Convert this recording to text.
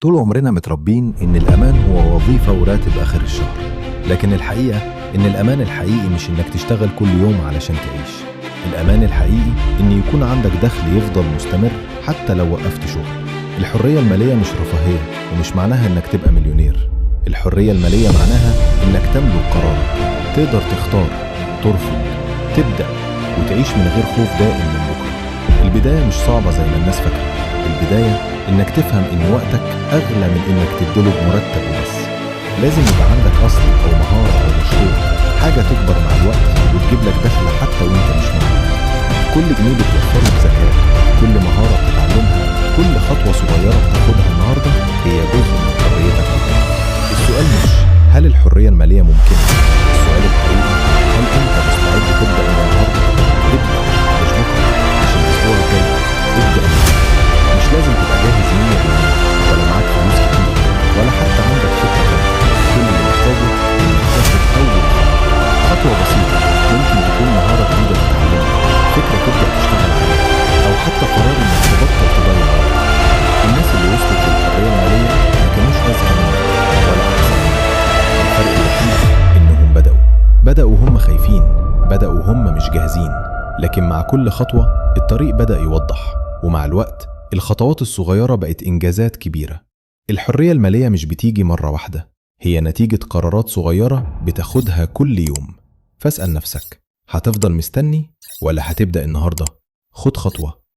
طول عمرنا متربين إن الأمان هو وظيفة وراتب آخر الشهر، لكن الحقيقة إن الأمان الحقيقي مش إنك تشتغل كل يوم علشان تعيش. الأمان الحقيقي إن يكون عندك دخل يفضل مستمر حتى لو وقفت شغل. الحرية المالية مش رفاهية، ومش معناها إنك تبقى مليونير. الحرية المالية معناها إنك تملك قرارك، تقدر تختار، ترفض، تبدأ وتعيش من غير خوف دائم من بكرة. البداية مش صعبة زي ما الناس فاكرة. البداية إنك تفهم إن وقتك أغلى من إنك تديله بمرتب وبس. لازم يبقى عندك أصل أو مهارة أو مشروع، حاجة تكبر مع الوقت وتجيب لك دخل حتى وإنت مش موجود. كل جنيه بتوفره بذكاء، كل مهارة بتتعلمها، كل خطوة صغيرة بتاخدها النهاردة هي جزء من حريتك. السؤال مش هل الحرية المالية ممكنة؟ السؤال الحقيقي هل أنت مستعد تبدأ من النهاردة؟ ابدأ، مش بكرة، مش الأسبوع الجاي، ابدأ. مش لازم تبقى جاهز 100% ولا معاك فلوس كتير ولا حتى عندك خطة كاملة. كل اللي محتاجه إنك تاخد أول خطوة بسيطة، ممكن تكون مهارة جديدة تتعلمها، فكرة تبدأ تشتغل عليها، أو حتى قرار إنك تبطل تضيع وقت. الناس اللي وصلت للحرية المالية ما كانوش أذكى منك ولا أحسن منك. الفرق الوحيد إنهم بدأوا وهم خايفين، بدأوا وهم مش جاهزين، لكن مع كل خطوة الطريق بدأ يوضح، ومع الوقت الخطوات الصغيرة بقت إنجازات كبيرة. الحرية المالية مش بتيجي مرة واحدة، هي نتيجة قرارات صغيرة بتاخدها كل يوم. فاسأل نفسك، هتفضل مستني ولا هتبدأ النهاردة؟ خد خطوة،